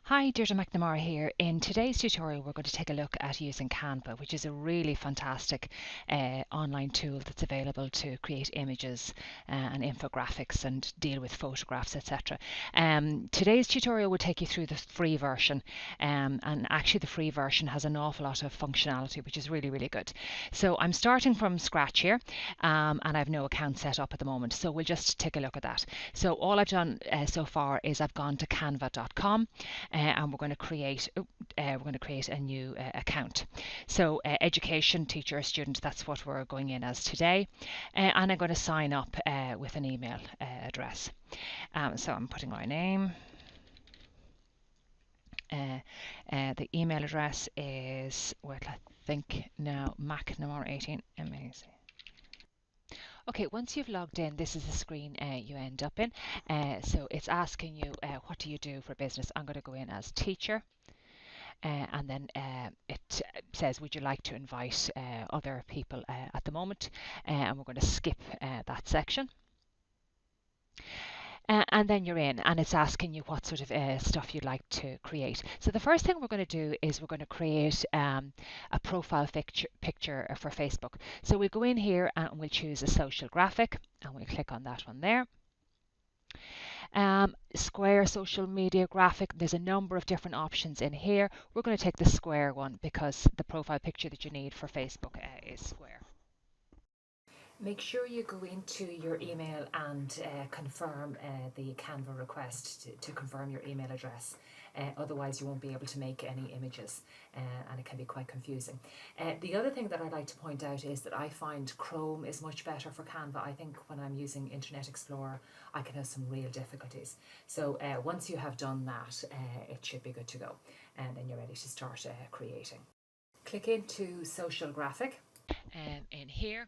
Hi, Deirdre McNamara here. In today's tutorial, we're going to take a look at using Canva, which is a really fantastic online tool that's available to create images and infographics and deal with photographs, etc. Today's tutorial will take you through the free version, and actually the free version has an awful lot of functionality, which is really, really good. So I'm starting from scratch here, and I have no account set up at the moment, so we'll just take a look at that. So all I've done so far is I've gone to canva.com. And we're going to create a new account. So education, teacher, student, that's what we're going in as today. And I'm going to sign up with an email address. So I'm putting my name. The email address is, well, I think now McNamara18. Amazing. Okay, once you've logged in, this is the screen you end up in. So it's asking you, what do you do for business? I'm going to go in as teacher. And then it says, would you like to invite other people at the moment? And we're going to skip that section. And then you're in, and it's asking you what sort of stuff you'd like to create. So the first thing we're going to do is we're going to create a profile picture for Facebook. So we'll go in here and we'll choose a social graphic, and we'll click on that one there. Square social media graphic, there's a number of different options in here. We're going to take the square one because the profile picture that you need for Facebook is square. Make sure you go into your email and confirm the Canva request to confirm your email address. Otherwise you won't be able to make any images and it can be quite confusing. The other thing that I'd like to point out is that I find Chrome is much better for Canva. I think when I'm using Internet Explorer I can have some real difficulties. So once you have done that, it should be good to go, and then you're ready to start creating. Click into Social Graphic in here.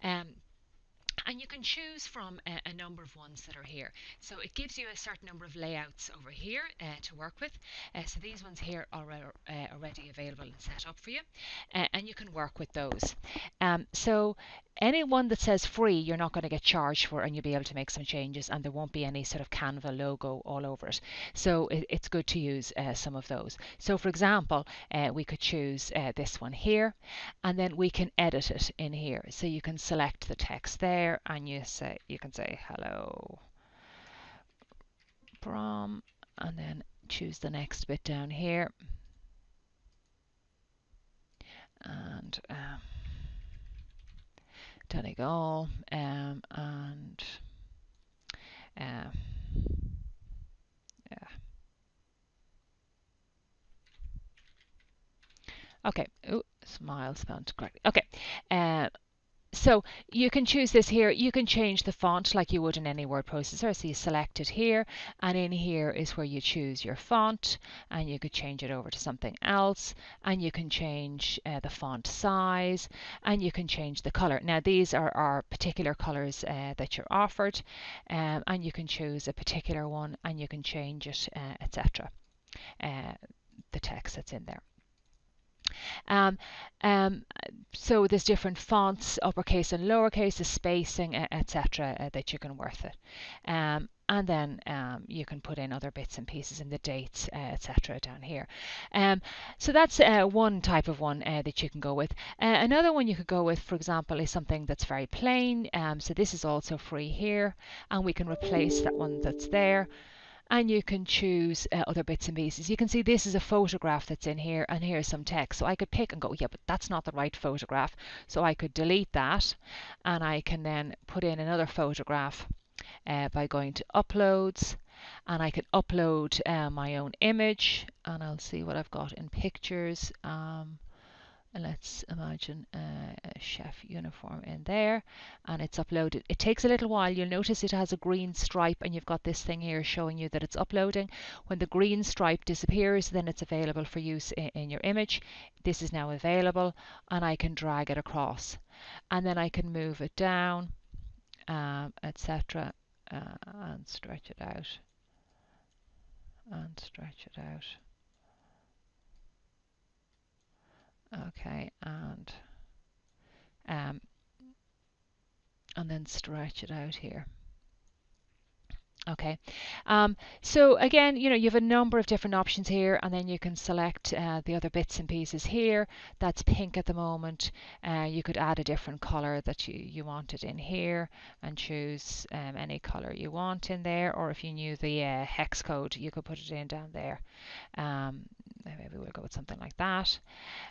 And you can choose from a number of ones that are here. So it gives you a certain number of layouts over here to work with. So these ones here are already available and set up for you, and you can work with those. So any one that says free, you're not going to get charged for, and you'll be able to make some changes, and there won't be any sort of Canva logo all over it. So it's good to use some of those. So for example, we could choose this one here, and then we can edit it in here. So you can select the text there, and you can say hello from, and then choose the next bit down here, and Donegal, and yeah. Okay. Ooh, smile spelled correctly. Okay. So you can choose this here. You can change the font like you would in any word processor. So you select it here, and in here is where you choose your font, and you could change it over to something else, and you can change the font size, and you can change the color. Now these are particular colors that you're offered, and you can choose a particular one, and you can change it, etc. The text that's in there. So there's different fonts, uppercase and lowercase, the spacing, etc. That you can work with. And then you can put in other bits and pieces and the dates, etc. down here. So that's one type of one that you can go with. Another one you could go with, for example, is something that's very plain. So this is also free here, and we can replace that one that's there. And you can choose other bits and pieces. You can see this is a photograph that's in here, and here's some text. So I could pick and go, yeah, but that's not the right photograph. So I could delete that, and I can then put in another photograph by going to uploads, and I can upload my own image, and I'll see what I've got in pictures. Let's imagine a chef uniform in there, and it's uploaded. It takes a little while. You'll notice it has a green stripe, and you've got this thing here showing you that it's uploading. When the green stripe disappears, then it's available for use in your image. This is now available, and I can drag it across, and then I can move it down, etc., and stretch it out, and stretch it out. Okay, and then stretch it out here. Okay, so again, you know, you have a number of different options here, and then you can select the other bits and pieces here. That's pink at the moment. You could add a different color that you wanted in here and choose any color you want in there, or if you knew the hex code, you could put it in down there. Maybe we'll go with something like that.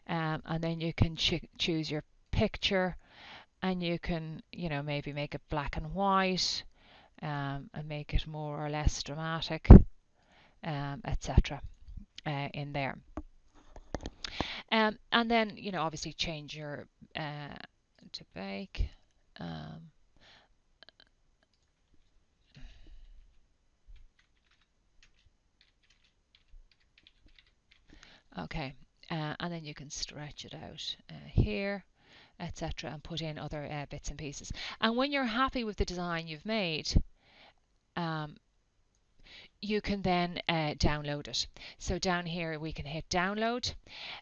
And then you can choose your picture, and you can, you know, maybe make it black and white. And make it more or less dramatic, etc. In there. And then, you know, obviously change your to bake. Okay, and then you can stretch it out here, etc., and put in other bits and pieces. And when you're happy with the design you've made, you can then download it. So down here we can hit download.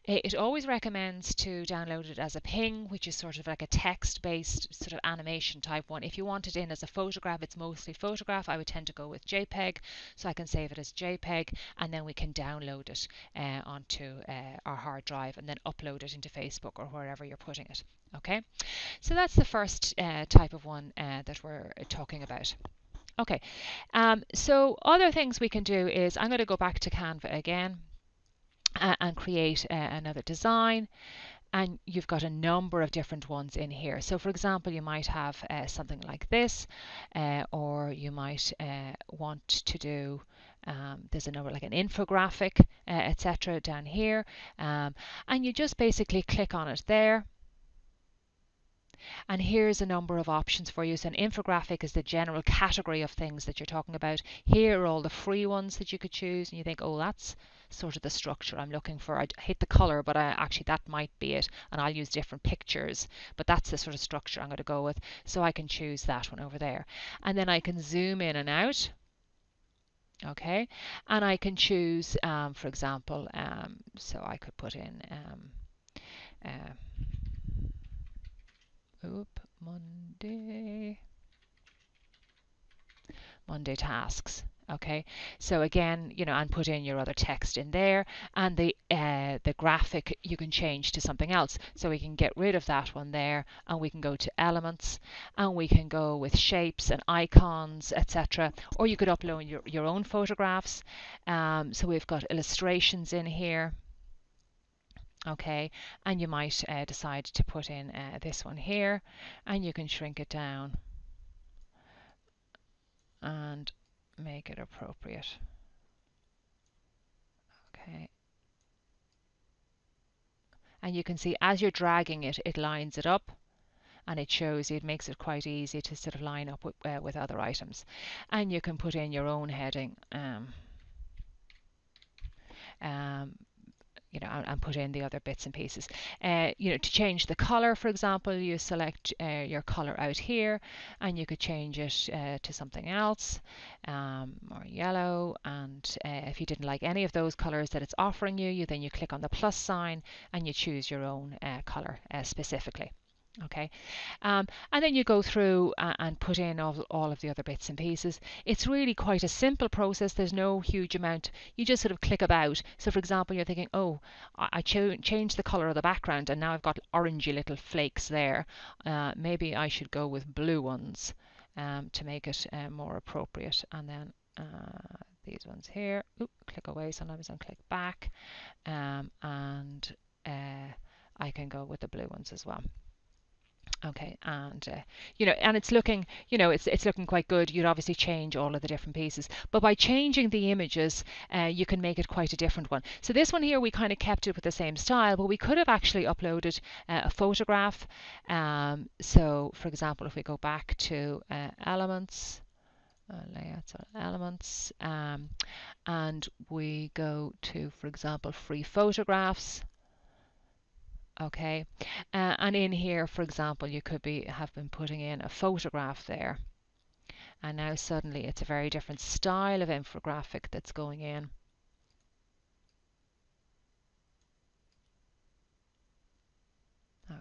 It always recommends to download it as a ping, which is sort of like a text-based sort of animation type one. If you want it in as a photograph, it's mostly photograph. I would tend to go with JPEG, so I can save it as JPEG, and then we can download it onto our hard drive and then upload it into Facebook or wherever you're putting it. Okay, so that's the first type of one that we're talking about. Okay, so other things we can do is I'm going to go back to Canva again and create another design. And you've got a number of different ones in here. So for example, you might have something like this, or you might want to do, there's a number like an infographic, etc. down here. And you just basically click on it there. And here's a number of options for you. So an infographic is the general category of things that you're talking about. Here are all the free ones that you could choose, and you think, oh, that's sort of the structure I'm looking for. I hate the color, but actually that might be it, and I'll use different pictures, but that's the sort of structure I'm going to go with. So I can choose that one over there, and then I can zoom in and out. Okay, and I can choose, for example, so I could put in uh, Monday tasks. Okay, so again, you know, and put in your other text in there, and the graphic you can change to something else. So we can get rid of that one there, and we can go to elements, and we can go with shapes and icons, etc. Or you could upload your own photographs. So we've got illustrations in here. Okay, and you might decide to put in this one here, and you can shrink it down and make it appropriate. Okay, and you can see as you're dragging it, it lines it up, and it shows you, it makes it quite easy to sort of line up with other items. And you can put in your own heading, you know, and put in the other bits and pieces. You know, to change the color, for example, you select your color out here, and you could change it to something else, or yellow. And if you didn't like any of those colors that it's offering you, then you click on the plus sign and you choose your own color specifically. Okay, and then you go through and put in all of the other bits and pieces. It's really quite a simple process. There's no huge amount. You just sort of click about. So for example, you're thinking, oh, I changed the color of the background and now I've got orangey little flakes there. Maybe I should go with blue ones to make it more appropriate. And then these ones here, click away sometimes and click back, and I can go with the blue ones as well. Okay, and you know, and it's looking, you know, it's looking quite good. You'd obviously change all of the different pieces, but by changing the images, you can make it quite a different one. So this one here, we kind of kept it with the same style, but we could have actually uploaded a photograph. So, for example, if we go back to elements, layouts on elements, and we go to, for example, free photographs. Okay, and in here, for example, you could have been putting in a photograph there, and now suddenly it's a very different style of infographic that's going in.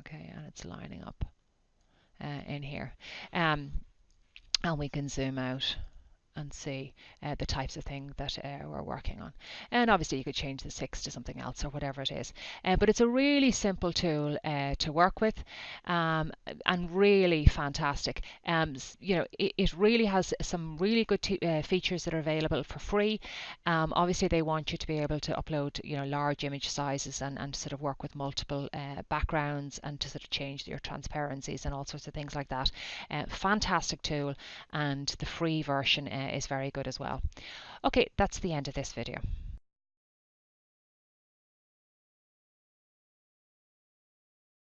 Okay, and it's lining up in here, and we can zoom out and see the types of thing that we're working on. And obviously you could change the 6 to something else or whatever it is. But it's a really simple tool to work with, and really fantastic. It really has some really good features that are available for free. Obviously they want you to be able to upload large image sizes and sort of work with multiple backgrounds, and to sort of change your transparencies and all sorts of things like that. Fantastic tool, and the free version is very good as well. Okay, that's the end of this video.